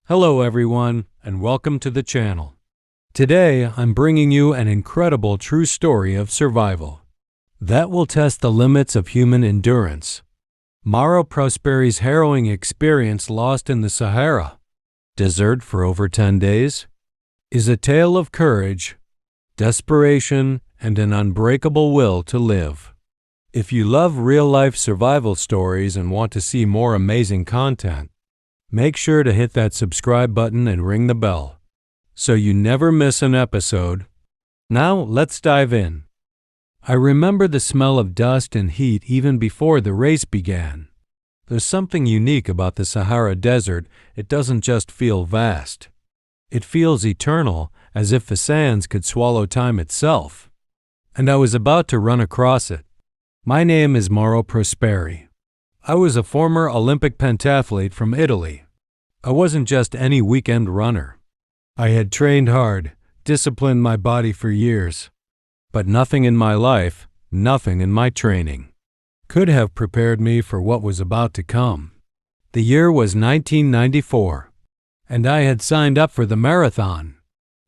Hello everyone, and welcome to the channel. Today, I'm bringing you an incredible true story of survival that will test the limits of human endurance. Mauro Prosperi's harrowing experience lost in the Sahara Desert for over 10 days is a tale of courage, desperation, and an unbreakable will to live. If you love real-life survival stories and want to see more amazing content, make sure to hit that subscribe button and ring the bell so you never miss an episode. Now, let's dive in. I remember the smell of dust and heat even before the race began. There's something unique about the Sahara Desert. It doesn't just feel vast. It feels eternal, as if the sands could swallow time itself. And I was about to run across it. My name is Mauro Prosperi. I was a former Olympic pentathlete from Italy. I wasn't just any weekend runner. I had trained hard, disciplined my body for years. But nothing in my life, nothing in my training, could have prepared me for what was about to come. The year was 1994, and I had signed up for the marathon.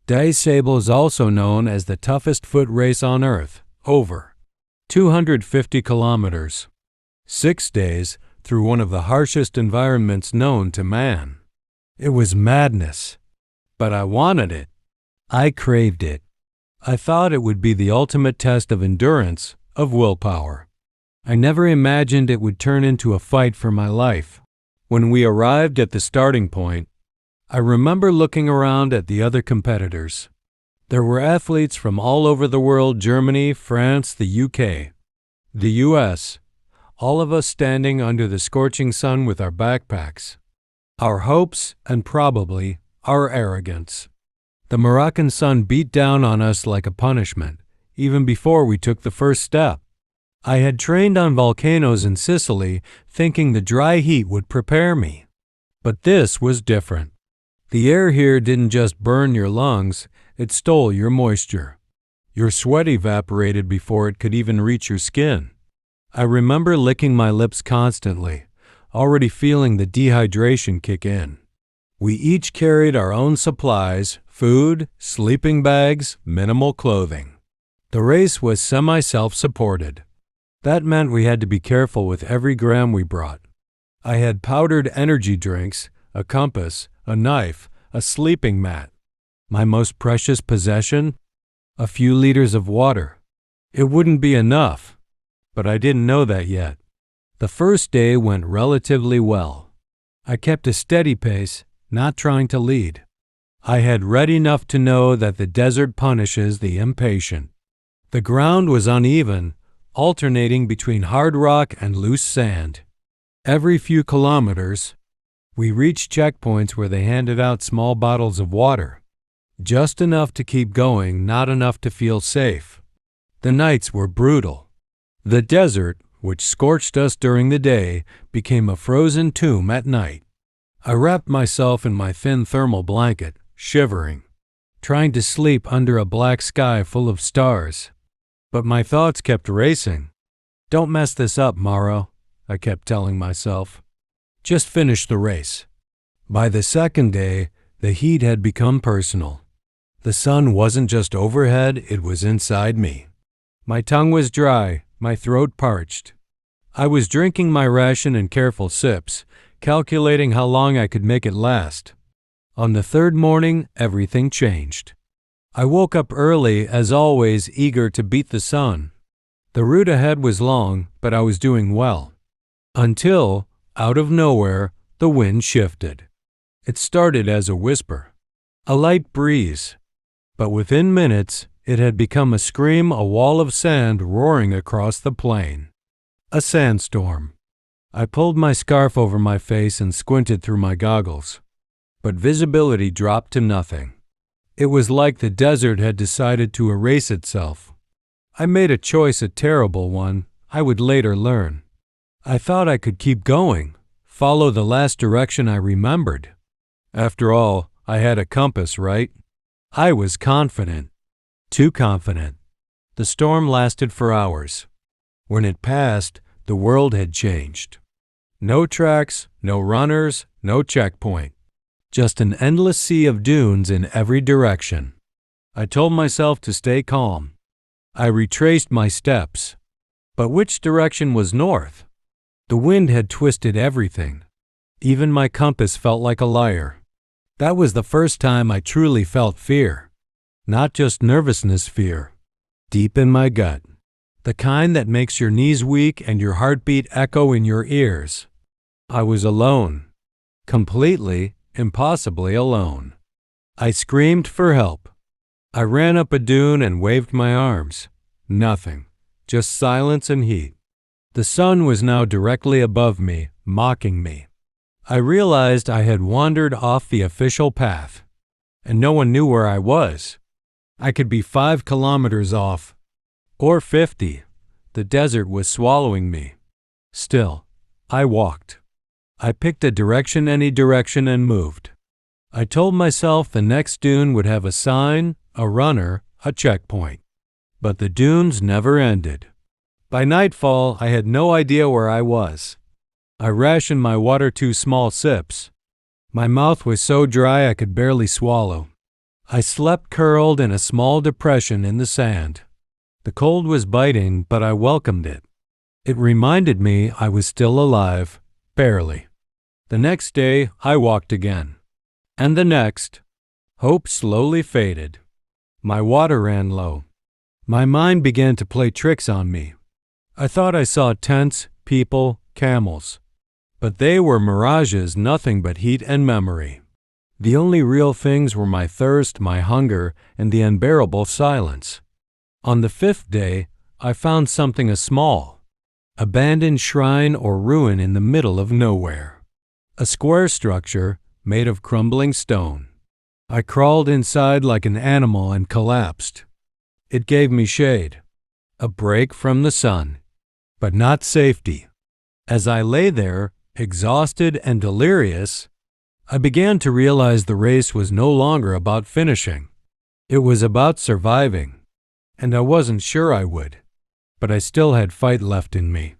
Dehydration is also known as the toughest foot race on earth, over 250 kilometers, 6 days through one of the harshest environments known to man. It was madness, but I wanted it. I craved it. I thought it would be the ultimate test of endurance, of willpower. I never imagined it would turn into a fight for my life. When we arrived at the starting point, I remember looking around at the other competitors. There were athletes from all over the world: Germany, France, the UK, the US, all of us standing under the scorching sun with our backpacks, our hopes, and probably our arrogance. The Moroccan sun beat down on us like a punishment, even before we took the first step. I had trained on volcanoes in Sicily, thinking the dry heat would prepare me. But this was different. The air here didn't just burn your lungs, it stole your moisture. Your sweat evaporated before it could even reach your skin. I remember licking my lips constantly, already feeling the dehydration kick in. We each carried our own supplies: food, sleeping bags, minimal clothing. The race was semi-self-supported. That meant we had to be careful with every gram we brought. I had powdered energy drinks, a compass, a knife, a sleeping mat. My most precious possession? A few liters of water. It wouldn't be enough, but I didn't know that yet. The first day went relatively well. I kept a steady pace, not trying to lead. I had read enough to know that the desert punishes the impatient. The ground was uneven, alternating between hard rock and loose sand. Every few kilometers, we reached checkpoints where they handed out small bottles of water. Just enough to keep going, not enough to feel safe. The nights were brutal. The desert, which scorched us during the day, became a frozen tomb at night. I wrapped myself in my thin thermal blanket, shivering, trying to sleep under a black sky full of stars. But my thoughts kept racing. "Don't mess this up, Mauro," I kept telling myself. "Just finish the race." By the second day, the heat had become personal. The sun wasn't just overhead, it was inside me. My tongue was dry, my throat parched. I was drinking my ration in careful sips, calculating how long I could make it last. On the third morning, everything changed. I woke up early, as always, eager to beat the sun. The route ahead was long, but I was doing well. Until, out of nowhere, the wind shifted. It started as a whisper, a light breeze, but within minutes, it had become a scream, a wall of sand roaring across the plain. A sandstorm. I pulled my scarf over my face and squinted through my goggles, but visibility dropped to nothing. It was like the desert had decided to erase itself. I made a choice, a terrible one, I would later learn. I thought I could keep going, follow the last direction I remembered. After all, I had a compass, right? I was confident. Too confident. The storm lasted for hours. When it passed, the world had changed. No tracks, no runners, no checkpoint. just an endless sea of dunes in every direction. I told myself to stay calm. I retraced my steps. But which direction was north? The wind had twisted everything. Even my compass felt like a liar. That was the first time I truly felt fear. Not just nervousness fear. Deep in my gut. The kind that makes your knees weak and your heartbeat echo in your ears. I was alone. Completely, impossibly alone. I screamed for help. I ran up a dune and waved my arms. Nothing. Just silence and heat. The sun was now directly above me, mocking me. I realized I had wandered off the official path, and no one knew where I was. I could be 5 kilometers off, or 50. The desert was swallowing me. Still, I walked. I picked a direction, any direction, and moved. I told myself the next dune would have a sign, a runner, a checkpoint. But the dunes never ended. By nightfall, I had no idea where I was. I rationed my water 2 small sips. My mouth was so dry I could barely swallow. I slept curled in a small depression in the sand. The cold was biting, but I welcomed it. It reminded me I was still alive, barely. The next day, I walked again. And the next. Hope slowly faded. My water ran low. My mind began to play tricks on me. I thought I saw tents, people, camels. But they were mirages, nothing but heat and memory. The only real things were my thirst, my hunger, and the unbearable silence. On the 5th day, I found something, a small, abandoned shrine or ruin in the middle of nowhere. A square structure made of crumbling stone. I crawled inside like an animal and collapsed. It gave me shade, a break from the sun, but not safety. As I lay there, exhausted and delirious, I began to realize the race was no longer about finishing. It was about surviving, and I wasn't sure I would, but I still had fight left in me.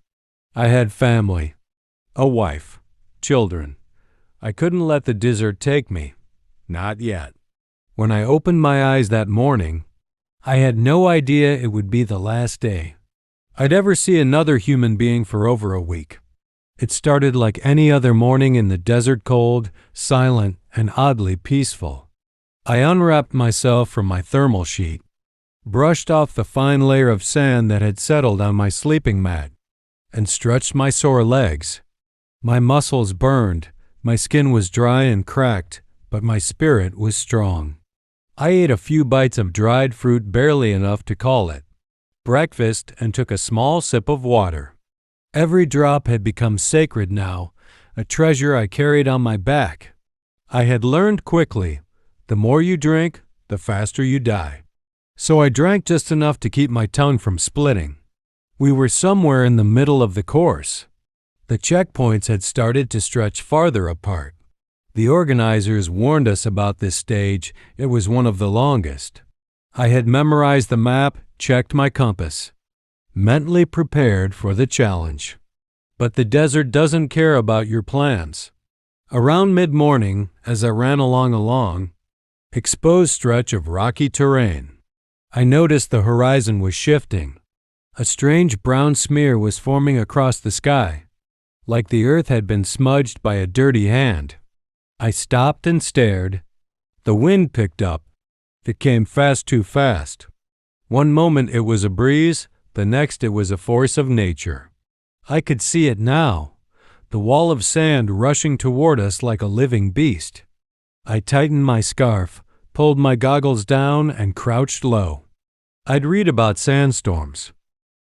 I had family, a wife, children. I couldn't let the desert take me, not yet. When I opened my eyes that morning, I had no idea it would be the last day I'd ever see another human being for over a week. It started like any other morning in the desert, cold, silent, and oddly peaceful. I unwrapped myself from my thermal sheet, brushed off the fine layer of sand that had settled on my sleeping mat, and stretched my sore legs. My muscles burned, my skin was dry and cracked, but my spirit was strong. I ate a few bites of dried fruit, barely enough to call it breakfast, and took a small sip of water. Every drop had become sacred now, a treasure I carried on my back. I had learned quickly, the more you drink, the faster you die. So I drank just enough to keep my tongue from splitting. We were somewhere in the middle of the course. The checkpoints had started to stretch farther apart. The organizers warned us about this stage. It was one of the longest. I had memorized the map, checked my compass, mentally prepared for the challenge. But the desert doesn't care about your plans. Around mid-morning, as I ran along a long, exposed stretch of rocky terrain, I noticed the horizon was shifting. A strange brown smear was forming across the sky, like the earth had been smudged by a dirty hand. I stopped and stared. The wind picked up. It came fast, too fast. One moment it was a breeze, the next it was a force of nature. I could see it now, the wall of sand rushing toward us like a living beast. I tightened my scarf, pulled my goggles down, and crouched low. I'd read about sandstorms.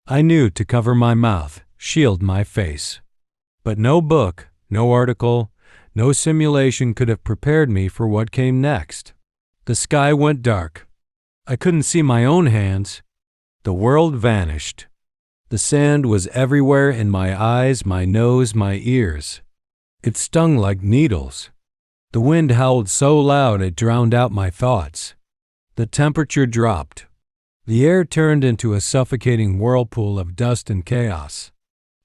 I knew to cover my mouth, shield my face. But no book, no article, no simulation could have prepared me for what came next. The sky went dark. I couldn't see my own hands. The world vanished. The sand was everywhere, in my eyes, my nose, my ears. It stung like needles. The wind howled so loud it drowned out my thoughts. The temperature dropped. The air turned into a suffocating whirlpool of dust and chaos.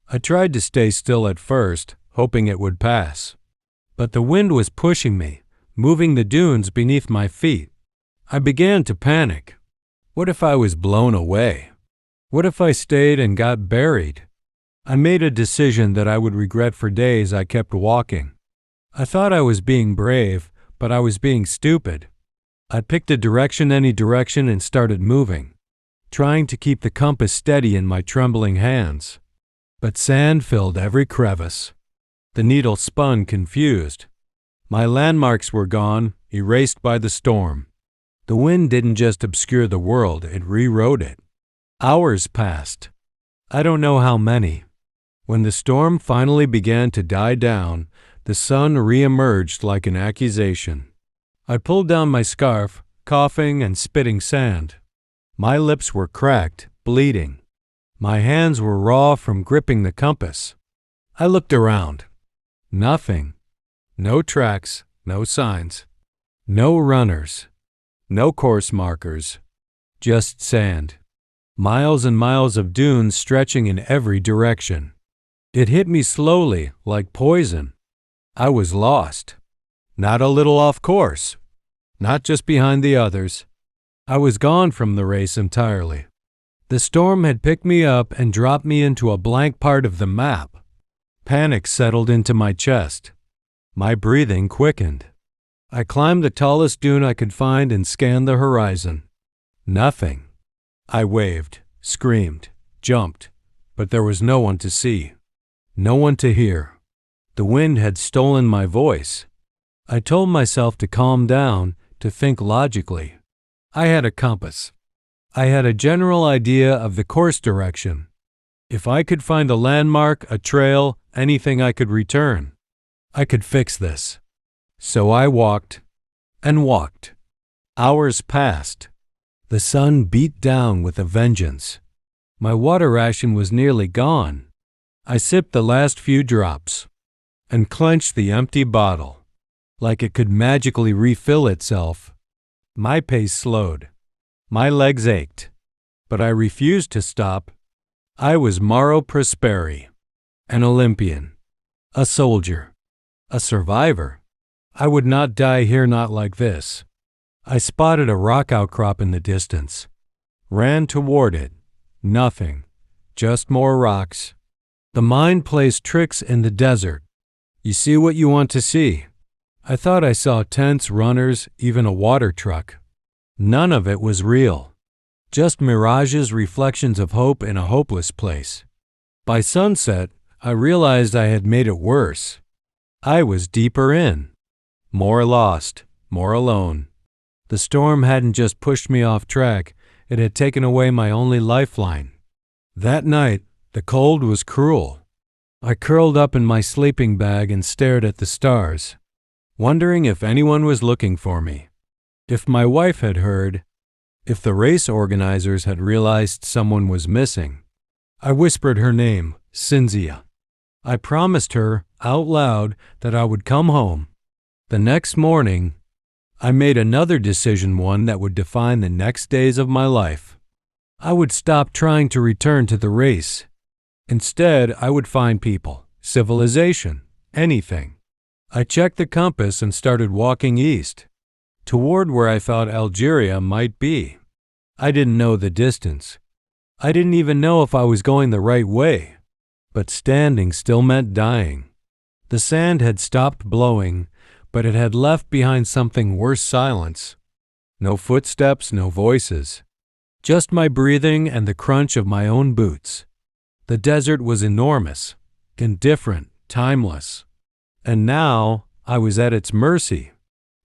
I tried to stay still at first, hoping it would pass. But the wind was pushing me, moving the dunes beneath my feet. I began to panic. What if I was blown away? What if I stayed and got buried? I made a decision that I would regret for days. I kept walking. I thought I was being brave, but I was being stupid. I picked a direction, any direction, and started moving, trying to keep the compass steady in my trembling hands. But sand filled every crevice. The needle spun, confused. My landmarks were gone, erased by the storm. The wind didn't just obscure the world, it rewrote it. Hours passed. I don't know how many. When the storm finally began to die down, the sun re-emerged like an accusation. I pulled down my scarf, coughing and spitting sand. My lips were cracked, bleeding. My hands were raw from gripping the compass. I looked around. Nothing. No tracks, no signs. No runners. No course markers. Just sand. Miles and miles of dunes stretching in every direction. It hit me slowly, like poison. I was lost. Not a little off course. Not just behind the others. I was gone from the race entirely. The storm had picked me up and dropped me into a blank part of the map. Panic settled into my chest. My breathing quickened. I climbed the tallest dune I could find and scanned the horizon. Nothing. I waved, screamed, jumped, but there was no one to see. No one to hear. The wind had stolen my voice. I told myself to calm down, to think logically. I had a compass. I had a general idea of the course direction. If I could find a landmark, a trail, anything, I could return. I could fix this. So I walked and walked. Hours passed. The sun beat down with a vengeance. My water ration was nearly gone. I sipped the last few drops and clenched the empty bottle, like it could magically refill itself. My pace slowed. My legs ached, but I refused to stop. I was Mauro Prosperi, an Olympian, a soldier, a survivor. I would not die here, not like this. I spotted a rock outcrop in the distance, ran toward it. Nothing, just more rocks. The mind plays tricks in the desert. You see what you want to see. I thought I saw tents, runners, even a water truck. None of it was real. Just mirages, reflections of hope in a hopeless place. By sunset, I realized I had made it worse. I was deeper in. More lost, more alone. The storm hadn't just pushed me off track, it had taken away my only lifeline. That night, the cold was cruel. I curled up in my sleeping bag and stared at the stars, wondering if anyone was looking for me. If my wife had heard, if the race organizers had realized someone was missing. I whispered her name, Cynthia. I promised her, out loud, that I would come home. The next morning, I made another decision, one that would define the next days of my life. I would stop trying to return to the race. Instead, I would find people, civilization, anything. I checked the compass and started walking east, toward where I thought Algeria might be. I didn't know the distance. I didn't even know if I was going the right way. But standing still meant dying. The sand had stopped blowing, but it had left behind something worse: silence. No footsteps, no voices. Just my breathing and the crunch of my own boots. The desert was enormous, indifferent, timeless. And now I was at its mercy.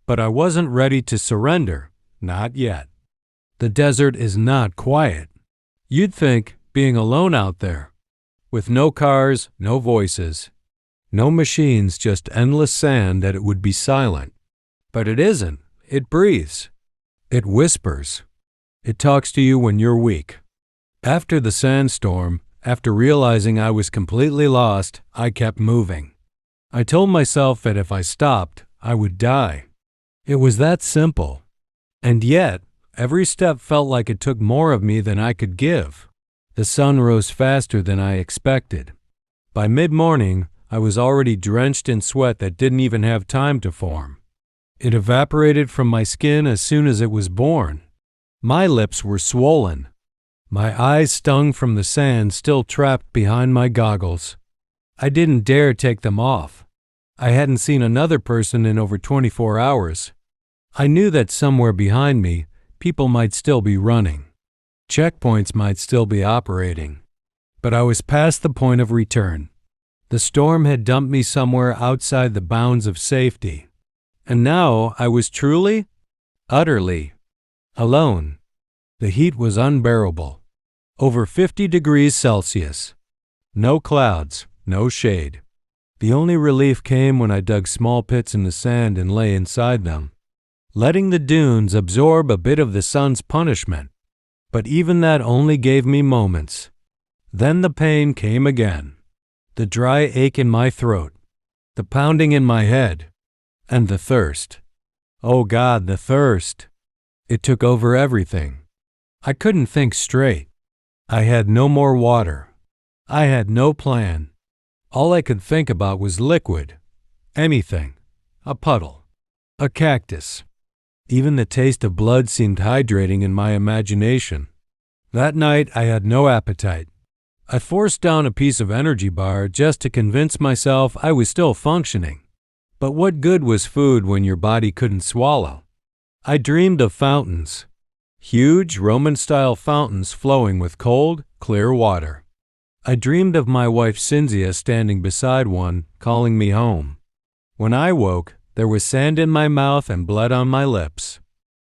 But I wasn't ready to surrender, not yet. The desert is not quiet. You'd think, being alone out there, with no cars, no voices, no machines, just endless sand, that it would be silent. But it isn't. It breathes. It whispers. It talks to you when you're weak. After the sandstorm, after realizing I was completely lost, I kept moving. I told myself that if I stopped, I would die. It was that simple. And yet, every step felt like it took more of me than I could give. The sun rose faster than I expected. By mid-morning, I was already drenched in sweat that didn't even have time to form. It evaporated from my skin as soon as it was born. My lips were swollen. My eyes stung from the sand still trapped behind my goggles. I didn't dare take them off. I hadn't seen another person in over 24 hours. I knew that somewhere behind me, people might still be running. Checkpoints might still be operating. But I was past the point of return. The storm had dumped me somewhere outside the bounds of safety. And now I was truly, utterly, alone. The heat was unbearable. Over 50 degrees Celsius. No clouds, no shade. The only relief came when I dug small pits in the sand and lay inside them, letting the dunes absorb a bit of the sun's punishment. But even that only gave me moments. Then the pain came again. The dry ache in my throat, the pounding in my head, and the thirst. Oh God, the thirst. It took over everything. I couldn't think straight. I had no more water. I had no plan. All I could think about was liquid. Anything. A puddle. A cactus. Even the taste of blood seemed hydrating in my imagination. That night I had no appetite. I forced down a piece of energy bar just to convince myself I was still functioning. But what good was food when your body couldn't swallow? I dreamed of fountains. Huge Roman-style fountains flowing with cold, clear water. I dreamed of my wife Cynthia standing beside one, calling me home. When I woke, there was sand in my mouth and blood on my lips.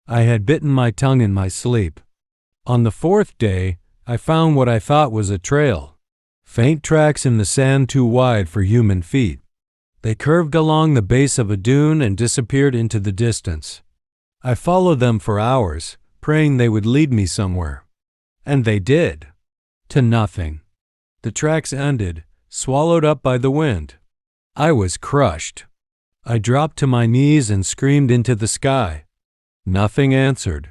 I had bitten my tongue in my sleep. On the fourth day, I found what I thought was a trail. Faint tracks in the sand too wide for human feet. They curved along the base of a dune and disappeared into the distance. I followed them for hours, praying they would lead me somewhere. And they did. To nothing. The tracks ended, swallowed up by the wind. I was crushed. I dropped to my knees and screamed into the sky. Nothing answered.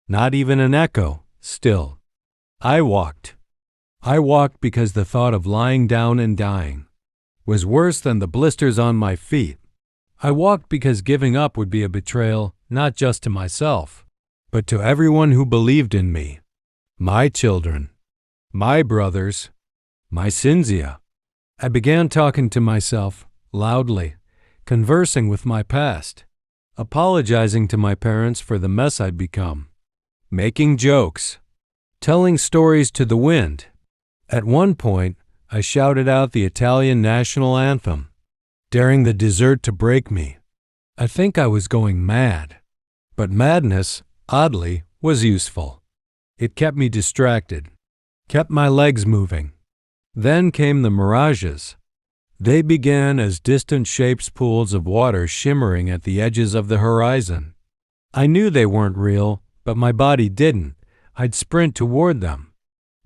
Not even an echo, still. I walked. I walked because the thought of lying down and dying was worse than the blisters on my feet. I walked because giving up would be a betrayal, not just to myself, but to everyone who believed in me. My children. My brothers. My Cynthia. I began talking to myself, loudly, conversing with my past, apologizing to my parents for the mess I'd become, making jokes, telling stories to the wind. At one point, I shouted out the Italian national anthem, daring the desert to break me. I think I was going mad. But madness, oddly, was useful. It kept me distracted, kept my legs moving. Then came the mirages. They began as distant shapes, pools of water shimmering at the edges of the horizon. I knew they weren't real, but my body didn't. I'd sprint toward them,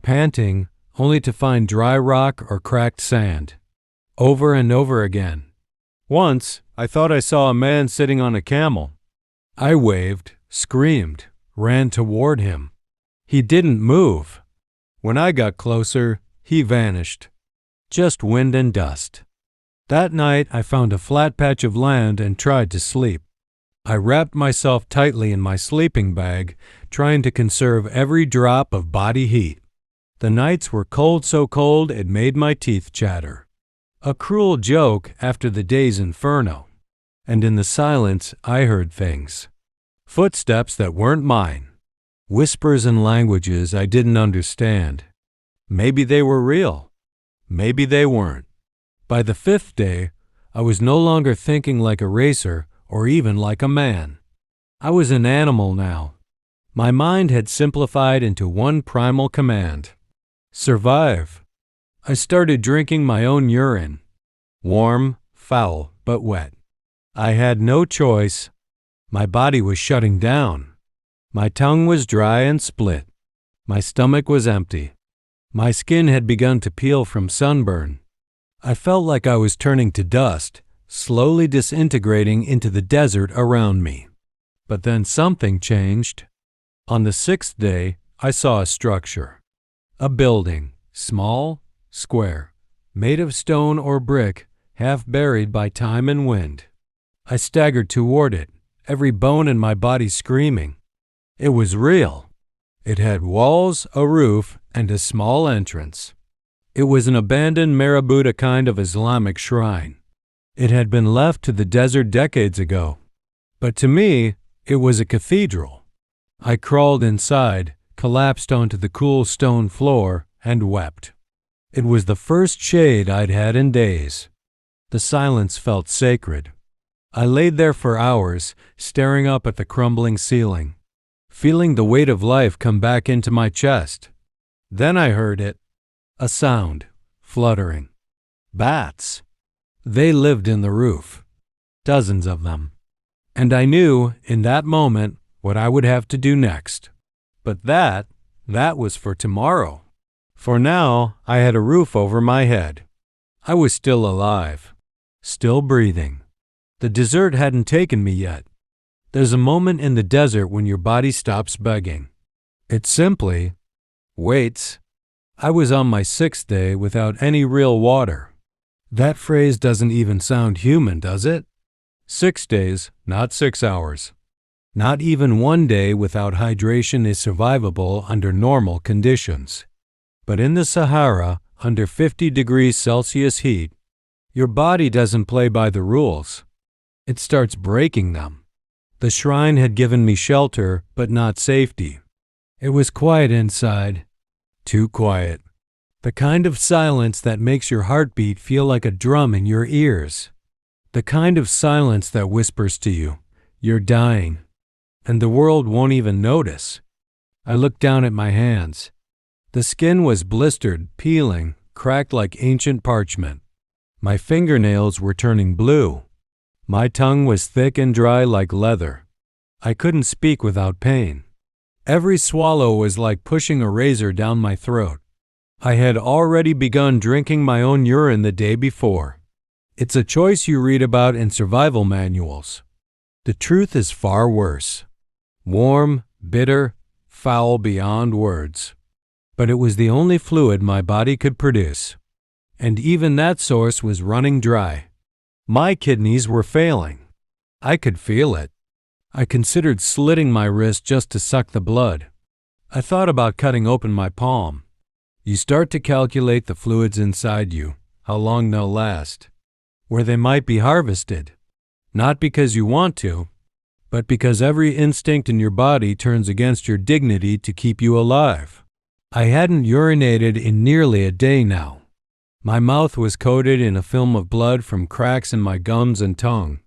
panting, only to find dry rock or cracked sand. Over and over again. Once, I thought I saw a man sitting on a camel. I waved, screamed, ran toward him. He didn't move. When I got closer, he vanished. Just wind and dust. That night, I found a flat patch of land and tried to sleep. I wrapped myself tightly in my sleeping bag, trying to conserve every drop of body heat. The nights were cold, so cold it made my teeth chatter. A cruel joke after the day's inferno. And in the silence, I heard things. Footsteps that weren't mine. Whispers in languages I didn't understand. Maybe they were real. Maybe they weren't. By the fifth day, I was no longer thinking like a racer or even like a man. I was an animal now. My mind had simplified into one primal command. Survive. I started drinking my own urine. Warm, foul, but wet. I had no choice. My body was shutting down. My tongue was dry and split. My stomach was empty. My skin had begun to peel from sunburn. I felt like I was turning to dust, slowly disintegrating into the desert around me. But then something changed. On the sixth day, I saw a structure. A building, small, square, made of stone or brick, half buried by time and wind. I staggered toward it, every bone in my body screaming. It was real. It had walls, a roof, and a small entrance. It was an abandoned Marabouta kind of Islamic shrine. It had been left to the desert decades ago. But to me, it was a cathedral. I crawled inside, collapsed onto the cool stone floor, and wept. It was the first shade I'd had in days. The silence felt sacred. I laid there for hours, staring up at the crumbling ceiling, feeling the weight of life come back into my chest. Then I heard it. A sound, fluttering. Bats. They lived in the roof. Dozens of them. And I knew, in that moment, what I would have to do next. But that was for tomorrow. For now, I had a roof over my head. I was still alive. Still breathing. The dessert hadn't taken me yet. There's a moment in the desert when your body stops begging. It simply waits. I was on my 6th day without any real water. That phrase doesn't even sound human, does it? 6 days, not 6 hours. Not even 1 day without hydration is survivable under normal conditions. But in the Sahara, under 50 degrees Celsius heat, your body doesn't play by the rules. It starts breaking them. The shrine had given me shelter, but not safety. It was quiet inside. Too quiet. The kind of silence that makes your heartbeat feel like a drum in your ears. The kind of silence that whispers to you, you're dying, and the world won't even notice. I looked down at my hands. The skin was blistered, peeling, cracked like ancient parchment. My fingernails were turning blue. My tongue was thick and dry like leather. I couldn't speak without pain. Every swallow was like pushing a razor down my throat. I had already begun drinking my own urine the day before. It's a choice you read about in survival manuals. The truth is far worse. Warm, bitter, foul beyond words. But it was the only fluid my body could produce. And even that source was running dry. My kidneys were failing. I could feel it. I considered slitting my wrist just to suck the blood. I thought about cutting open my palm. You start to calculate the fluids inside you, how long they'll last, where they might be harvested. Not because you want to, but because every instinct in your body turns against your dignity to keep you alive. I hadn't urinated in nearly a day now. My mouth was coated in a film of blood from cracks in my gums and tongue.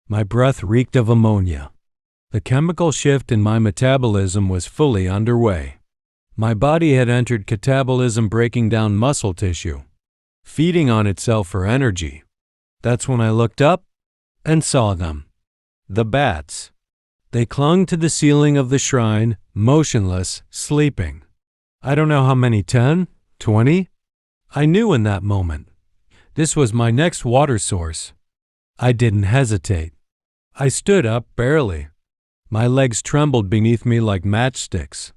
My breath reeked of ammonia. The chemical shift in my metabolism was fully underway. My body had entered catabolism, breaking down muscle tissue, feeding on itself for energy. That's when I looked up and saw them. The bats. They clung to the ceiling of the shrine, motionless, sleeping. I don't know how many, 10, 20? I knew in that moment. This was my next water source. I didn't hesitate. I stood up barely. My legs trembled beneath me like matchsticks.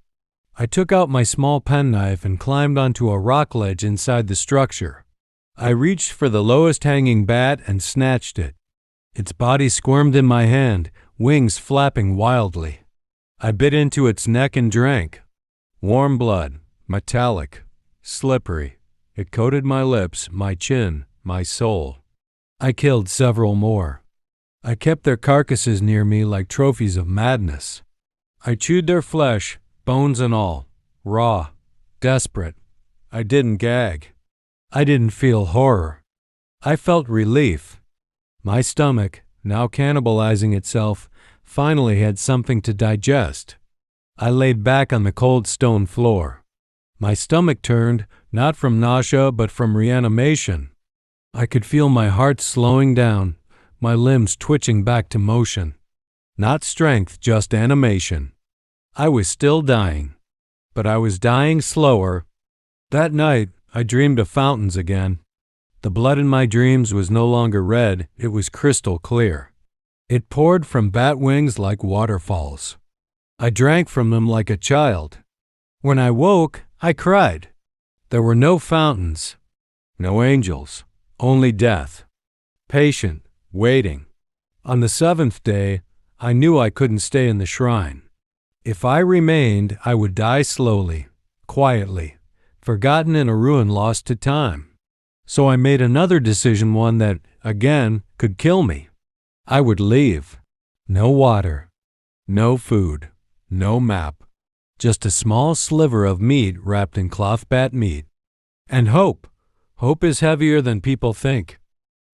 I took out my small penknife and climbed onto a rock ledge inside the structure. I reached for the lowest hanging bat and snatched it. Its body squirmed in my hand, wings flapping wildly. I bit into its neck and drank. Warm blood, metallic, slippery. It coated my lips, my chin, my soul. I killed several more. I kept their carcasses near me like trophies of madness. I chewed their flesh, bones and all, raw, desperate. I didn't gag. I didn't feel horror. I felt relief. My stomach, now cannibalizing itself, finally had something to digest. I laid back on the cold stone floor. My stomach turned, not from nausea but from reanimation. I could feel my heart slowing down, my limbs twitching back to motion. Not strength, just animation. I was still dying, but I was dying slower. That night, I dreamed of fountains again. The blood in my dreams was no longer red, it was crystal clear. It poured from bat wings like waterfalls. I drank from them like a child. When I woke, I cried. There were no fountains, no angels, only death. Patient, waiting. On the 7th day, I knew I couldn't stay in the shrine. If I remained, I would die slowly, quietly, forgotten in a ruin lost to time. So I made another decision, one that, again, could kill me. I would leave. No water, no food, no map. Just a small sliver of meat wrapped in cloth bat meat. And hope. Hope is heavier than people think.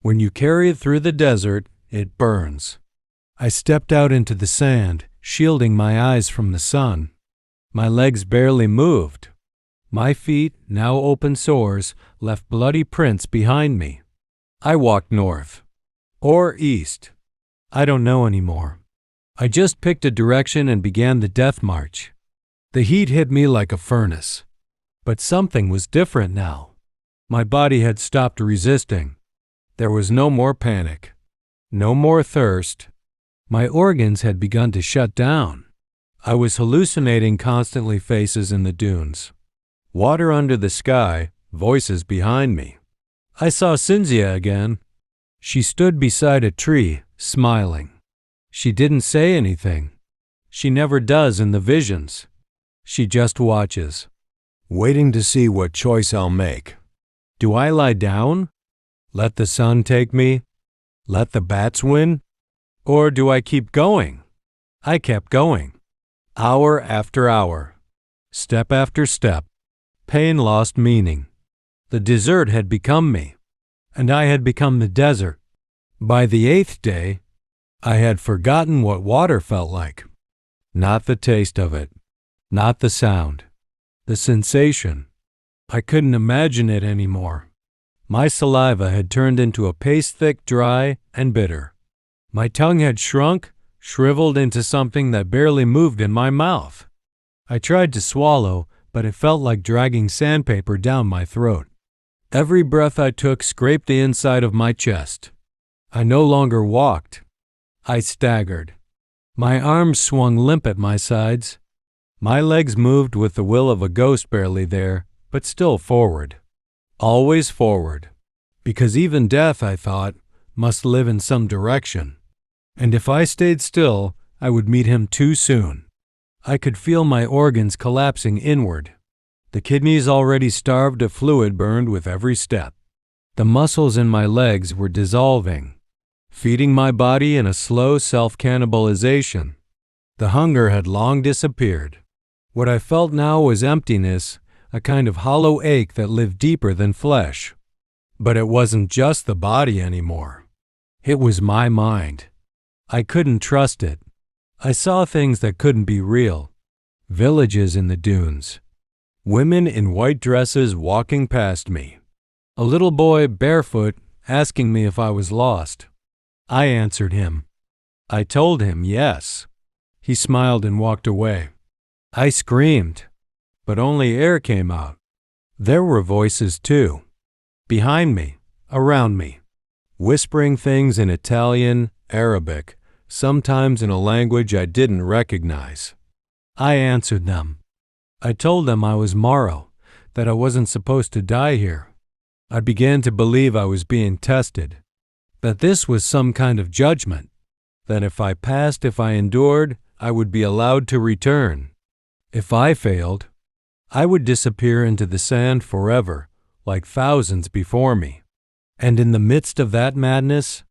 When you carry it through the desert, it burns. I stepped out into the sand, shielding my eyes from the sun. My legs barely moved. My feet, now open sores, left bloody prints behind me. I walked north. Or east. I don't know anymore. I just picked a direction and began the death march. The heat hit me like a furnace. But something was different now. My body had stopped resisting. There was no more panic. No more thirst. My organs had begun to shut down. I was hallucinating constantly, faces in the dunes. Water under the sky, voices behind me. I saw Cynthia again. She stood beside a tree, smiling. She didn't say anything. She never does in the visions. She just watches, waiting to see what choice I'll make. Do I lie down? Let the sun take me? Let the bats win? Or do I keep going? I kept going. Hour after hour. Step after step. Pain lost meaning. The desert had become me, and I had become the desert. By the 8th day, I had forgotten what water felt like. Not the taste of it. Not the sound. The sensation. I couldn't imagine it anymore. My saliva had turned into a paste, thick, dry, and bitter. My tongue had shrunk, shriveled into something that barely moved in my mouth. I tried to swallow, but it felt like dragging sandpaper down my throat. Every breath I took scraped the inside of my chest. I no longer walked. I staggered. My arms swung limp at my sides. My legs moved with the will of a ghost, barely there, but still forward. Always forward. Because even death, I thought, must live in some direction. And if I stayed still, I would meet him too soon. I could feel my organs collapsing inward. The kidneys, already starved of fluid, burned with every step. The muscles in my legs were dissolving, feeding my body in a slow self-cannibalization. The hunger had long disappeared. What I felt now was emptiness, a kind of hollow ache that lived deeper than flesh. But it wasn't just the body anymore. It was my mind. I couldn't trust it. I saw things that couldn't be real. Villages in the dunes. Women in white dresses walking past me. A little boy barefoot asking me if I was lost. I answered him. I told him yes. He smiled and walked away. I screamed, but only air came out. There were voices too. Behind me, around me, whispering things in Italian, Arabic, sometimes in a language I didn't recognize. I answered them. I told them I was Mauro, that I wasn't supposed to die here. I began to believe I was being tested, that this was some kind of judgment, that if I passed, if I endured, I would be allowed to return. If I failed, I would disappear into the sand forever, like thousands before me. And in the midst of that madness,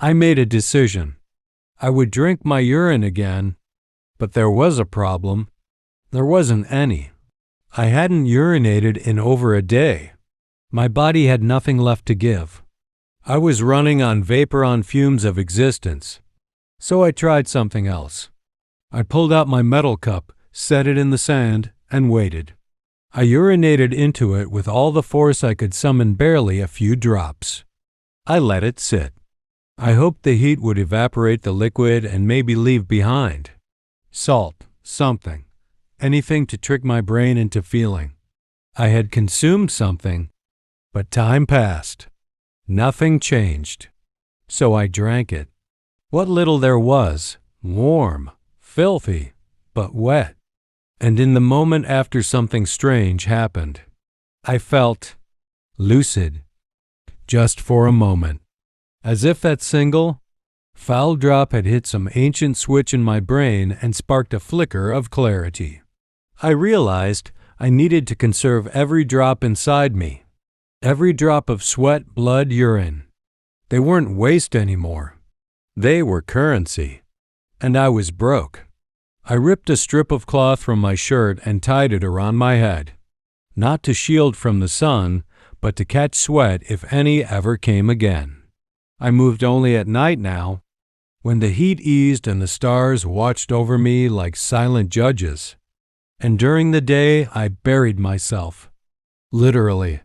I made a decision. I would drink my urine again, but there was a problem. There wasn't any. I hadn't urinated in over a day. My body had nothing left to give. I was running on vapor, on fumes of existence. So I tried something else. I pulled out my metal cup, set it in the sand, and waited. I urinated into it with all the force I could summon, barely a few drops. I let it sit. I hoped the heat would evaporate the liquid and maybe leave behind salt, something, anything to trick my brain into feeling I had consumed something. But time passed. Nothing changed. So I drank it. What little there was, warm, filthy, but wet. And in the moment after, something strange happened. I felt lucid, just for a moment, as if that single, Foul drop had hit some ancient switch in my brain and sparked a flicker of clarity. I realized I needed to conserve every drop inside me. Every drop of sweat, blood, urine. They weren't waste anymore. They were currency. And I was broke. I ripped a strip of cloth from my shirt and tied it around my head. Not to shield from the sun, but to catch sweat if any ever came again. I moved only at night now, when the heat eased and the stars watched over me like silent judges. And during the day, I buried myself. Literally.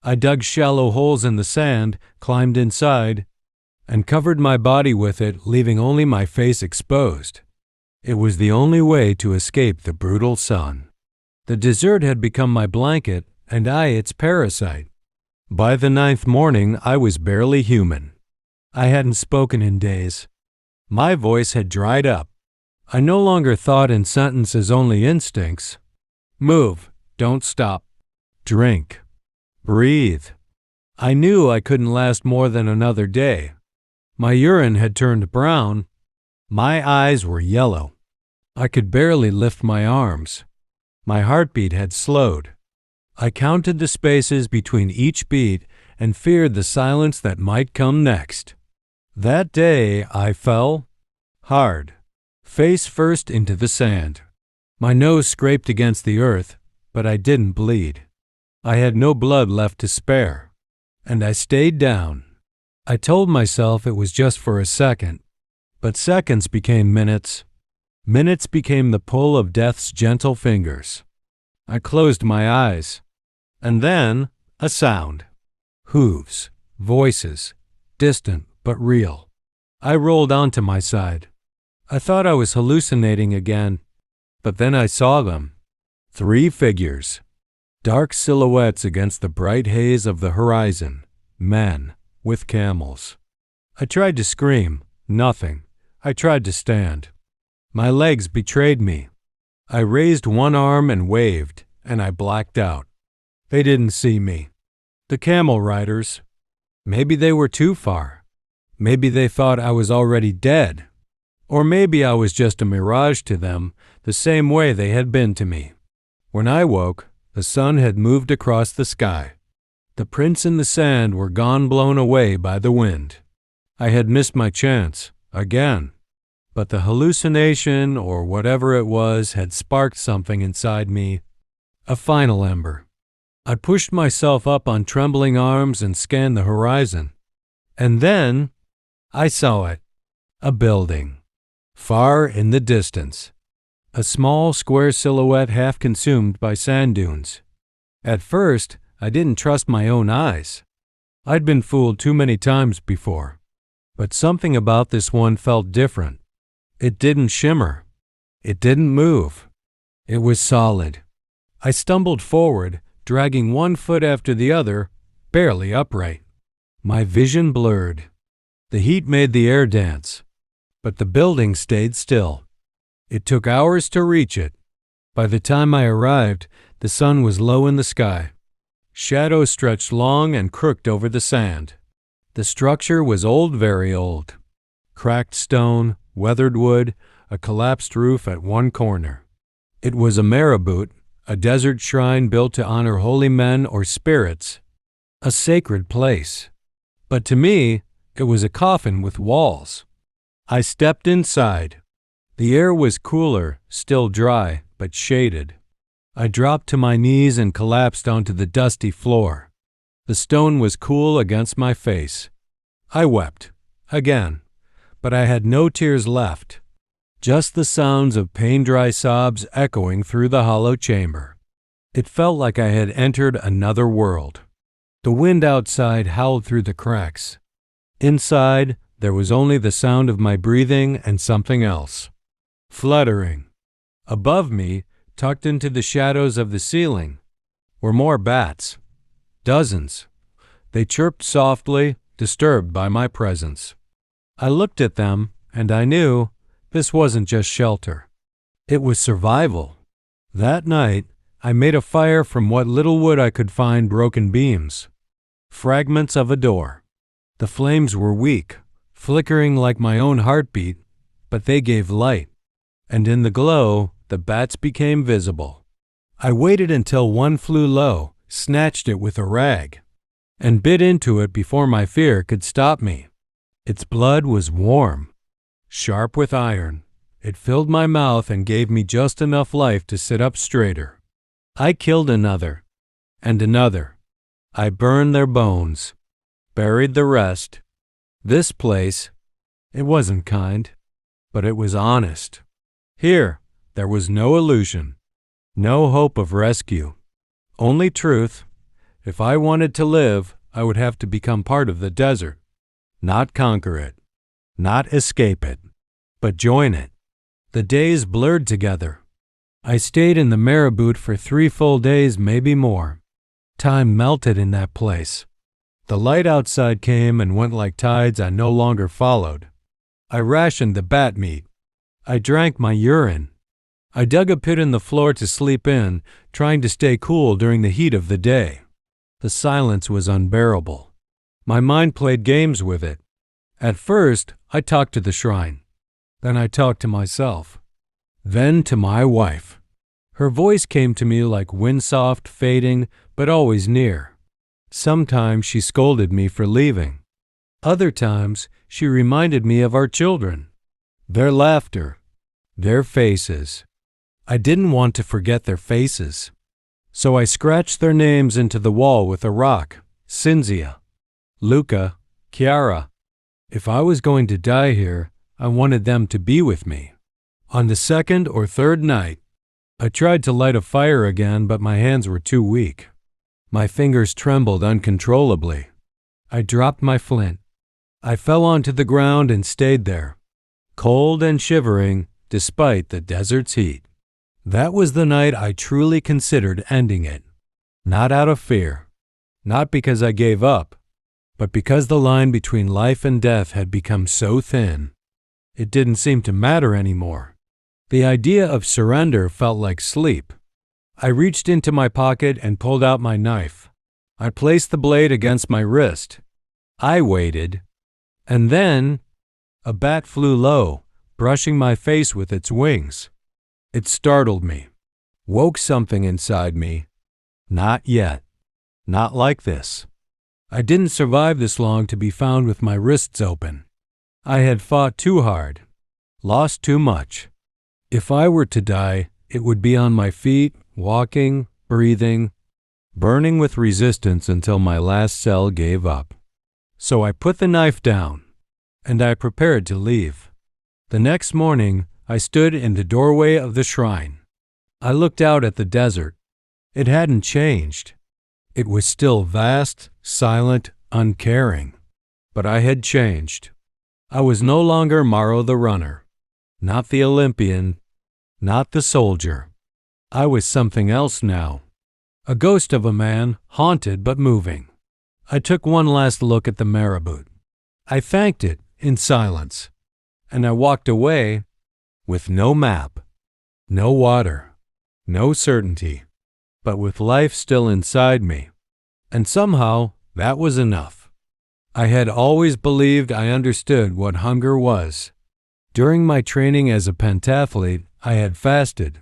I dug shallow holes in the sand, climbed inside, and covered my body with it, leaving only my face exposed. It was the only way to escape the brutal sun. The desert had become my blanket, and I its parasite. By the 9th morning, I was barely human. I hadn't spoken in days. My voice had dried up. I no longer thought in sentences, only instincts. Move, don't stop. Drink. Breathe. I knew I couldn't last more than another day. My urine had turned brown. My eyes were yellow. I could barely lift my arms. My heartbeat had slowed. I counted the spaces between each beat and feared the silence that might come next. That day I fell hard, face first into the sand. My nose scraped against the earth, but I didn't bleed. I had no blood left to spare, and I stayed down. I told myself it was just for a second, but seconds became minutes. Minutes became the pull of death's gentle fingers. I closed my eyes, and then a sound. Hooves, voices, distant but real. I rolled onto my side. I thought I was hallucinating again, but then I saw them. 3 figures. Dark silhouettes against the bright haze of the horizon. Men with camels. I tried to scream. Nothing. I tried to stand. My legs betrayed me. I raised one arm and waved, and I blacked out. They didn't see me. The camel riders. Maybe they were too far. Maybe they thought I was already dead. Or maybe I was just a mirage to them, the same way they had been to me. When I woke, the sun had moved across the sky. The prints in the sand were gone, blown away by the wind. I had missed my chance, again. But the hallucination, or whatever it was, had sparked something inside me. A final ember. I pushed myself up on trembling arms and scanned the horizon. And then I saw it. A building. Far in the distance. A small square silhouette half consumed by sand dunes. At first, I didn't trust my own eyes. I'd been fooled too many times before. But something about this one felt different. It didn't shimmer. It didn't move. It was solid. I stumbled forward, dragging one foot after the other, barely upright. My vision blurred. The heat made the air dance. But the building stayed still. It took hours to reach it. By the time I arrived, the sun was low in the sky. Shadows stretched long and crooked over the sand. The structure was old, very old. Cracked stone, weathered wood, a collapsed roof at one corner. It was a marabut, a desert shrine built to honor holy men or spirits. A sacred place. But to me, it was a coffin with walls. I stepped inside. The air was cooler, still dry, but shaded. I dropped to my knees and collapsed onto the dusty floor. The stone was cool against my face. I wept, again, but I had no tears left. Just the sounds of pain-dry sobs echoing through the hollow chamber. It felt like I had entered another world. The wind outside howled through the cracks. Inside, there was only the sound of my breathing and something else. Fluttering. Above me, tucked into the shadows of the ceiling, were more bats. Dozens. They chirped softly, disturbed by my presence. I looked at them, and I knew this wasn't just shelter. It was survival. That night, I made a fire from what little wood I could find, broken beams. Fragments of a door. The flames were weak, flickering like my own heartbeat, but they gave light, and in the glow, the bats became visible. I waited until one flew low, snatched it with a rag, and bit into it before my fear could stop me. Its blood was warm, sharp with iron. It filled my mouth and gave me just enough life to sit up straighter. I killed another, and another. I burned their bones, buried the rest. This place, it wasn't kind, but it was honest. Here, there was no illusion, no hope of rescue, only truth. If I wanted to live, I would have to become part of the desert, not conquer it, not escape it, but join it. The days blurred together. I stayed in the marabou for 3 full days, maybe more. Time melted in that place. The light outside came and went like tides I no longer followed. I rationed the bat meat. I drank my urine. I dug a pit in the floor to sleep in, trying to stay cool during the heat of the day. The silence was unbearable. My mind played games with it. At first, I talked to the shrine. Then I talked to myself. Then to my wife. Her voice came to me like wind-soft, fading, but always near. Sometimes she scolded me for leaving. Other times, she reminded me of our children, their laughter, their faces. I didn't want to forget their faces. So I scratched their names into the wall with a rock. Cynthia, Luca, Chiara. If I was going to die here, I wanted them to be with me. On the 2nd or 3rd night, I tried to light a fire again, but my hands were too weak. My fingers trembled uncontrollably. I dropped my flint. I fell onto the ground and stayed there, cold and shivering despite the desert's heat. That was the night I truly considered ending it. Not out of fear, not because I gave up, but because the line between life and death had become so thin. It didn't seem to matter anymore. The idea of surrender felt like sleep. I reached into my pocket and pulled out my knife. I placed the blade against my wrist. I waited. And then, a bat flew low, brushing my face with its wings. It startled me, woke something inside me. Not yet. Not like this. I didn't survive this long to be found with my wrists open. I had fought too hard, lost too much. If I were to die, it would be on my feet, walking, breathing, burning with resistance until my last cell gave up. So I put the knife down, and I prepared to leave. The next morning, I stood in the doorway of the shrine. I looked out at the desert. It hadn't changed. It was still vast, silent, uncaring. But I had changed. I was no longer Mauro the runner, not the Olympian, not the soldier. I was something else now. A ghost of a man, haunted but moving. I took one last look at the marabou. I thanked it in silence, and I walked away with no map, no water, no certainty, but with life still inside me. And somehow that was enough. I had always believed I understood what hunger was. During my training as a pentathlete, I had fasted.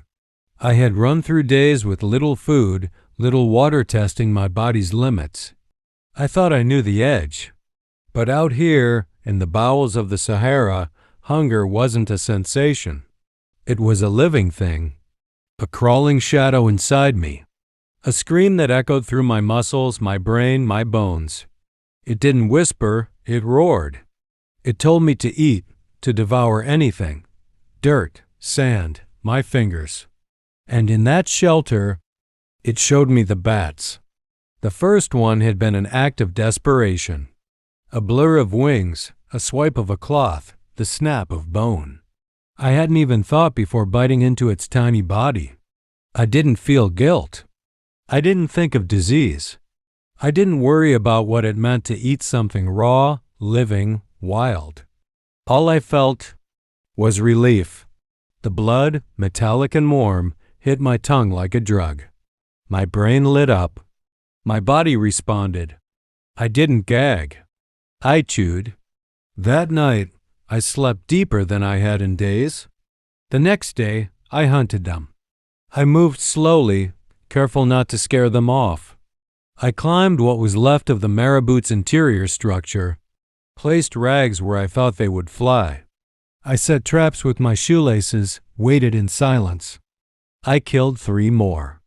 I had run through days with little food, little water, testing my body's limits. I thought I knew the edge. But out here, in the bowels of the Sahara, hunger wasn't a sensation. It was a living thing, a crawling shadow inside me, a scream that echoed through my muscles, my brain, my bones. It didn't whisper, it roared. It told me to eat, to devour anything, dirt, sand, my fingers. And in that shelter, it showed me the bats. The first one had been an act of desperation, a blur of wings, a swipe of a cloth, the snap of bone. I hadn't even thought before biting into its tiny body. I didn't feel guilt. I didn't think of disease. I didn't worry about what it meant to eat something raw, living, wild. All I felt was relief. The blood, metallic and warm, hit my tongue like a drug. My brain lit up. My body responded. I didn't gag. I chewed. That night, I slept deeper than I had in days. The next day, I hunted them. I moved slowly, careful not to scare them off. I climbed what was left of the maraboute's interior structure, placed rags where I thought they would fly. I set traps with my shoelaces, waited in silence. I killed 3 more.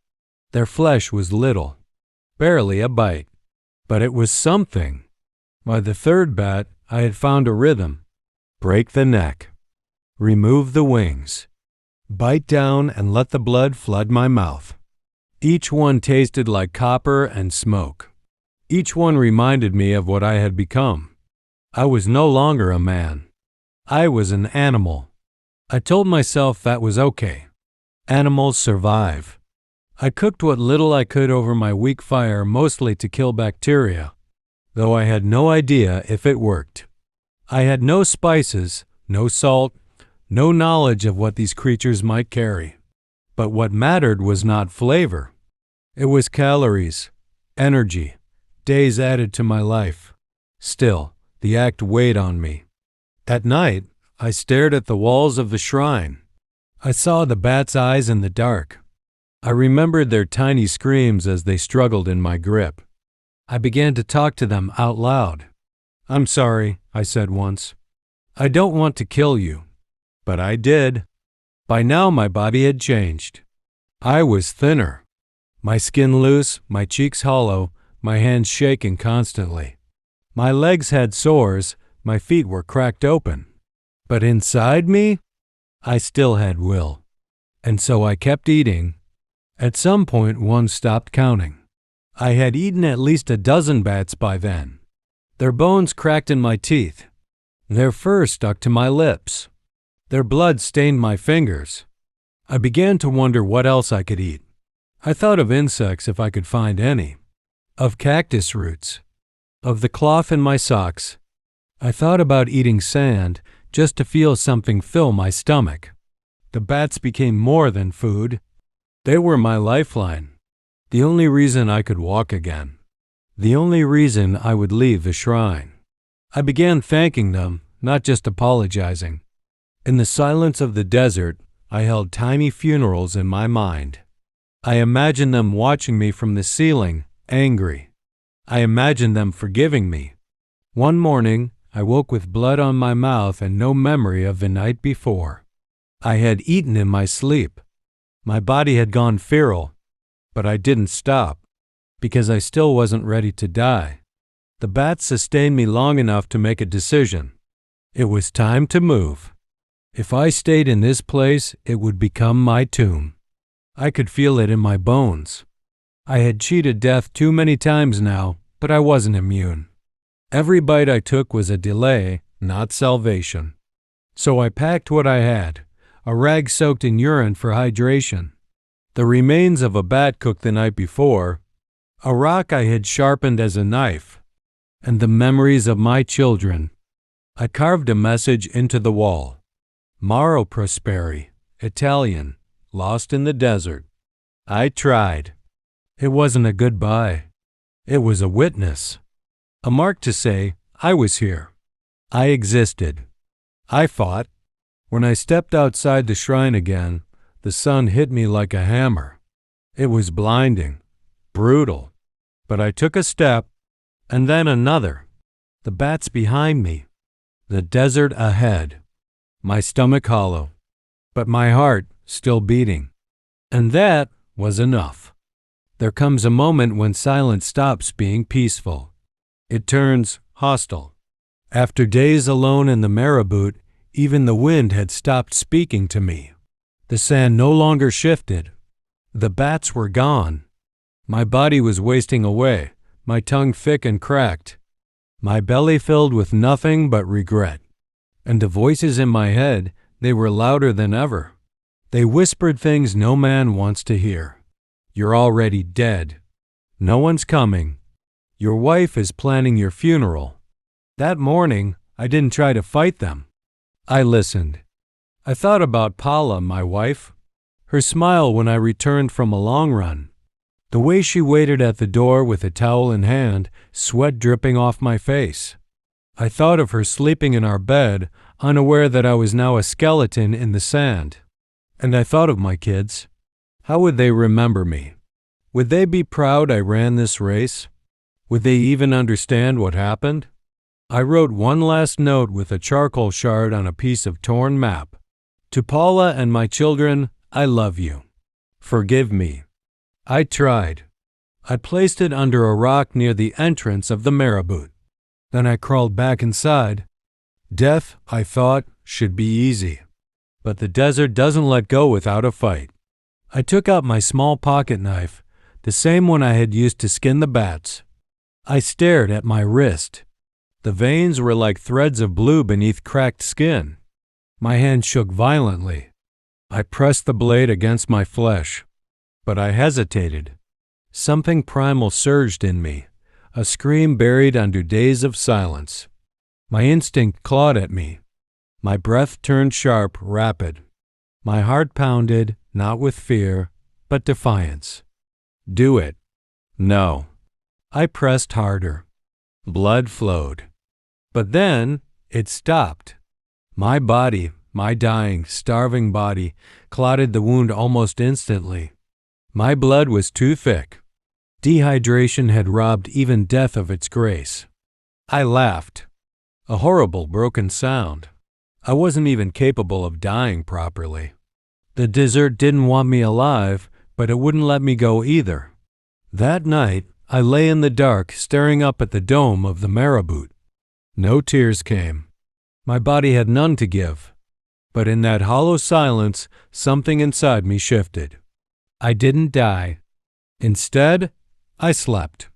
Their flesh was little, barely a bite, but it was something. By the 3rd bat, I had found a rhythm. Break the neck. Remove the wings. Bite down and let the blood flood my mouth. Each one tasted like copper and smoke. Each one reminded me of what I had become. I was no longer a man. I was an animal. I told myself that was okay. Animals survive. I cooked what little I could over my weak fire, mostly to kill bacteria, though I had no idea if it worked. I had no spices, no salt, no knowledge of what these creatures might carry. But what mattered was not flavor. It was calories, energy, days added to my life. Still, the act weighed on me. At night, I stared at the walls of the shrine. I saw the bats' eyes in the dark. I remembered their tiny screams as they struggled in my grip. I began to talk to them out loud. "I'm sorry," I said once. "I don't want to kill you." But I did. By now my body had changed. I was thinner. My skin loose, my cheeks hollow, my hands shaking constantly. My legs had sores, my feet were cracked open. But inside me, I still had will. And so I kept eating. At some point, one stopped counting. I had eaten at least a dozen bats by then. Their bones cracked in my teeth. Their fur stuck to my lips. Their blood stained my fingers. I began to wonder what else I could eat. I thought of insects if I could find any, of cactus roots, of the cloth in my socks. I thought about eating sand just to feel something fill my stomach. The bats became more than food. They were my lifeline, the only reason I could walk again, the only reason I would leave the shrine. I began thanking them, not just apologizing. In the silence of the desert, I held tiny funerals in my mind. I imagined them watching me from the ceiling, angry. I imagined them forgiving me. One morning, I woke with blood on my mouth and no memory of the night before. I had eaten in my sleep. My body had gone feral, but I didn't stop, because I still wasn't ready to die. The bats sustained me long enough to make a decision. It was time to move. If I stayed in this place, it would become my tomb. I could feel it in my bones. I had cheated death too many times now, but I wasn't immune. Every bite I took was a delay, not salvation. So I packed what I had, a rag soaked in urine for hydration, the remains of a bat cooked the night before, a rock I had sharpened as a knife, and the memories of my children. I carved a message into the wall. Mauro Prosperi, Italian, lost in the desert. I tried. It wasn't a goodbye. It was a witness. A mark to say, I was here. I existed. I fought. When I stepped outside the shrine again, the sun hit me like a hammer. It was blinding, brutal. But I took a step, and then another. The bats behind me. The desert ahead. My stomach hollow, but my heart still beating. And that was enough. There comes a moment when silence stops being peaceful. It turns hostile. After days alone in the marabout, even the wind had stopped speaking to me. The sand no longer shifted. The bats were gone. My body was wasting away, my tongue thick and cracked, my belly filled with nothing but regret. And the voices in my head, they were louder than ever. They whispered things no man wants to hear. You're already dead. No one's coming. Your wife is planning your funeral. That morning, I didn't try to fight them. I listened. I thought about Paula, my wife, her smile when I returned from a long run, the way she waited at the door with a towel in hand, sweat dripping off my face. I thought of her sleeping in our bed, unaware that I was now a skeleton in the sand. And I thought of my kids. How would they remember me? Would they be proud I ran this race? Would they even understand what happened? I wrote one last note with a charcoal shard on a piece of torn map. To Paula and my children, I love you. Forgive me. I tried. I placed it under a rock near the entrance of the marabou. Then I crawled back inside. Death, I thought, should be easy. But the desert doesn't let go without a fight. I took out my small pocket knife, the same one I had used to skin the bats. I stared at my wrist. The veins were like threads of blue beneath cracked skin. My hand shook violently. I pressed the blade against my flesh. But I hesitated. Something primal surged in me, a scream buried under days of silence. My instinct clawed at me. My breath turned sharp, rapid. My heart pounded, not with fear, but defiance. Do it. No. I pressed harder. Blood flowed. But then it stopped. My body, my dying, starving body, clotted the wound almost instantly. My blood was too thick. Dehydration had robbed even death of its grace. I laughed. A horrible broken sound. I wasn't even capable of dying properly. The desert didn't want me alive, but it wouldn't let me go either. That night, I lay in the dark staring up at the dome of the marabou. No tears came. My body had none to give. But in that hollow silence, something inside me shifted. I didn't die. Instead, I slept.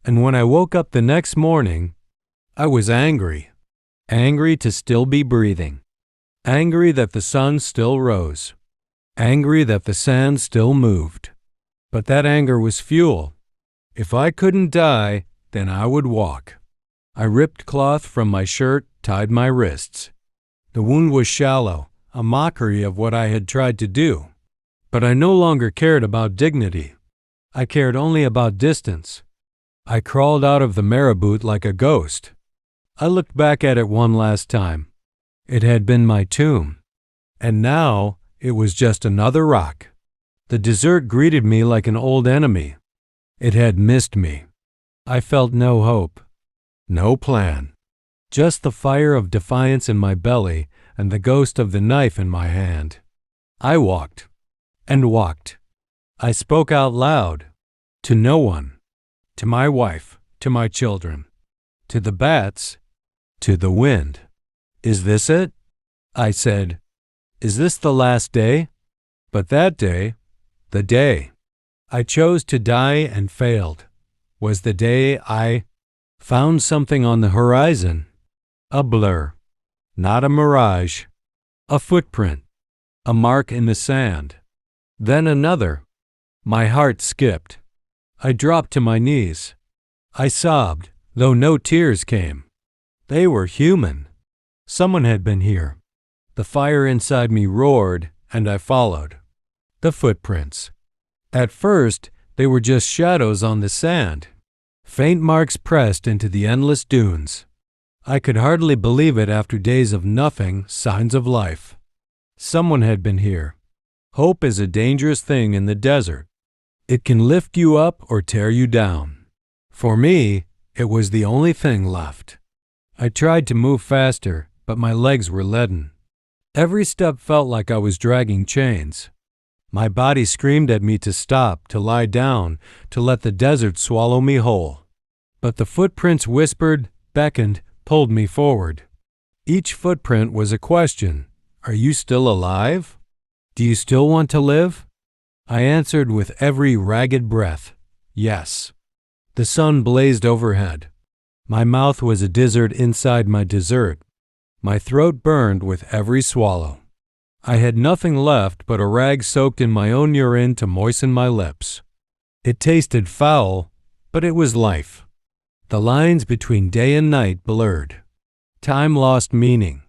And when I woke up the next morning, I was angry. Angry to still be breathing. Angry that the sun still rose. Angry that the sand still moved. But that anger was fuel. If I couldn't die, then I would walk. I ripped cloth from my shirt, tied my wrists. The wound was shallow, a mockery of what I had tried to do. But I no longer cared about dignity. I cared only about distance. I crawled out of the marabou like a ghost. I looked back at it one last time. It had been my tomb. And now it was just another rock. The desert greeted me like an old enemy. It had missed me. I felt no hope, no plan. Just the fire of defiance in my belly and the ghost of the knife in my hand. I walked and walked. I spoke out loud. To no one. To my wife, to my children, to the bats, to the wind. Is this it? I said. Is this the last day? But that day, the day I chose to die and failed, was the day I found something on the horizon. A blur. Not a mirage. A footprint. A mark in the sand. Then another. My heart skipped. I dropped to my knees. I sobbed, though no tears came. They were human. Someone had been here. The fire inside me roared, and I followed. The footprints. At first, they were just shadows on the sand. Faint marks pressed into the endless dunes. I could hardly believe it after days of nothing, signs of life. Someone had been here. Hope is a dangerous thing in the desert. It can lift you up or tear you down. For me, it was the only thing left. I tried to move faster, but my legs were leaden. Every step felt like I was dragging chains. My body screamed at me to stop, to lie down, to let the desert swallow me whole. But the footprints whispered, beckoned, pulled me forward. Each footprint was a question. Are you still alive? Do you still want to live? I answered with every ragged breath, yes. The sun blazed overhead. My mouth was a desert inside my dessert. My throat burned with every swallow. I had nothing left but a rag soaked in my own urine to moisten my lips. It tasted foul, but it was life. The lines between day and night blurred. Time lost meaning.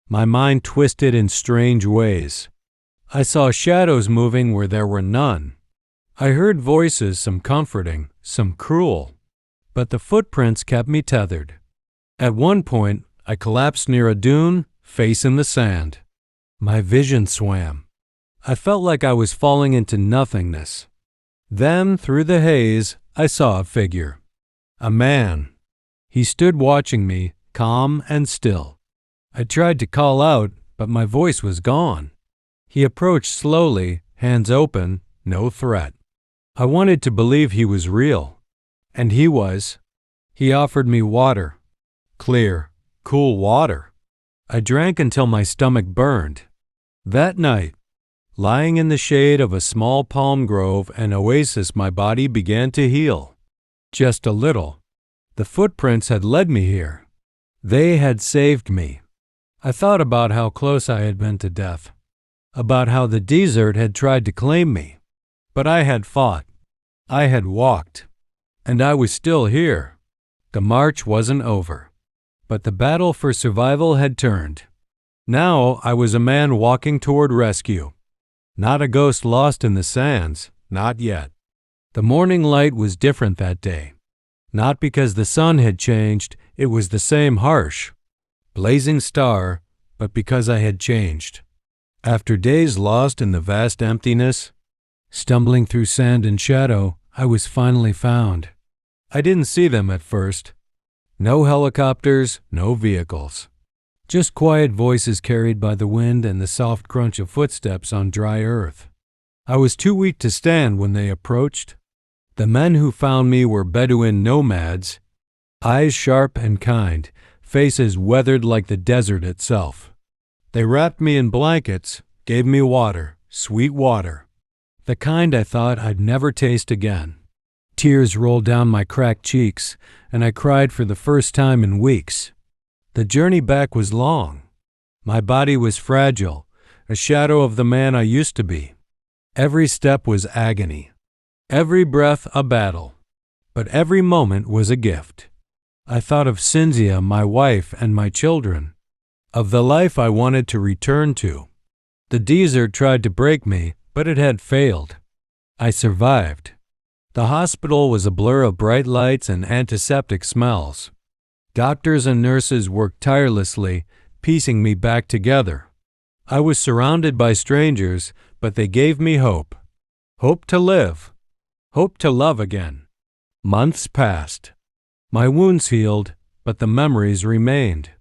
My mind twisted in strange ways. I saw shadows moving where there were none. I heard voices, some comforting, some cruel. But the footprints kept me tethered. At one point, I collapsed near a dune, face in the sand. My vision swam. I felt like I was falling into nothingness. Then, through the haze, I saw a figure. A man. He stood watching me, calm and still. I tried to call out, but my voice was gone. He approached slowly, hands open, no threat. I wanted to believe he was real. And he was. He offered me water. Clear, cool water. I drank until my stomach burned. That night, lying in the shade of a small palm grove and oasis, my body began to heal. Just a little. The footprints had led me here. They had saved me. I thought about how close I had been to death, about how the desert had tried to claim me. But I had fought. I had walked. And I was still here. The march wasn't over. But the battle for survival had turned. Now I was a man walking toward rescue. Not a ghost lost in the sands, not yet. The morning light was different that day. Not because the sun had changed, it was the same harsh, blazing star, but because I had changed. After days lost in the vast emptiness, stumbling through sand and shadow, I was finally found. I didn't see them at first. No helicopters, no vehicles. Just quiet voices carried by the wind and the soft crunch of footsteps on dry earth. I was too weak to stand when they approached. The men who found me were Bedouin nomads, eyes sharp and kind, faces weathered like the desert itself. They wrapped me in blankets, gave me water, sweet water, the kind I thought I'd never taste again. Tears rolled down my cracked cheeks, and I cried for the first time in weeks. The journey back was long. My body was fragile, a shadow of the man I used to be. Every step was agony. Every breath a battle, but every moment was a gift. I thought of Cynthia, my wife, and my children, of the life I wanted to return to. The desert tried to break me, but it had failed. I survived. The hospital was a blur of bright lights and antiseptic smells. Doctors and nurses worked tirelessly, piecing me back together. I was surrounded by strangers, but they gave me hope. Hope to live. Hope to love again. Months passed. My wounds healed, but the memories remained.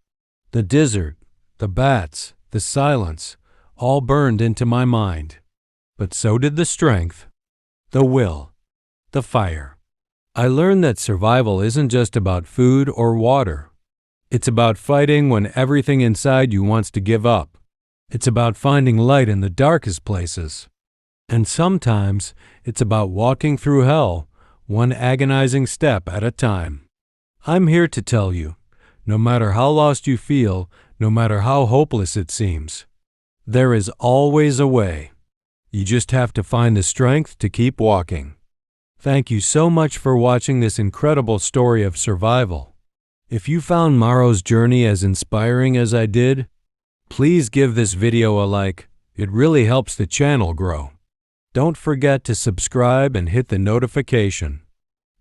The desert, the bats, the silence, all burned into my mind. But so did the strength, the will, the fire. I learned that survival isn't just about food or water. It's about fighting when everything inside you wants to give up. It's about finding light in the darkest places. And sometimes it's about walking through hell, one agonizing step at a time. I'm here to tell you, no matter how lost you feel, no matter how hopeless it seems, there is always a way. You just have to find the strength to keep walking. Thank you so much for watching this incredible story of survival. If you found Mauro's journey as inspiring as I did, please give this video a like. It really helps the channel grow. Don't forget to subscribe and hit the notification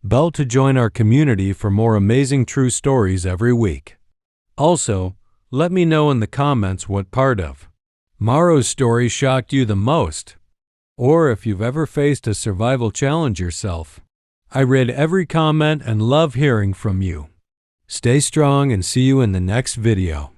bell to join our community for more amazing true stories every week. Also, let me know in the comments what part of Mauro's story shocked you the most, or if you've ever faced a survival challenge yourself. I read every comment and love hearing from you. Stay strong and see you in the next video.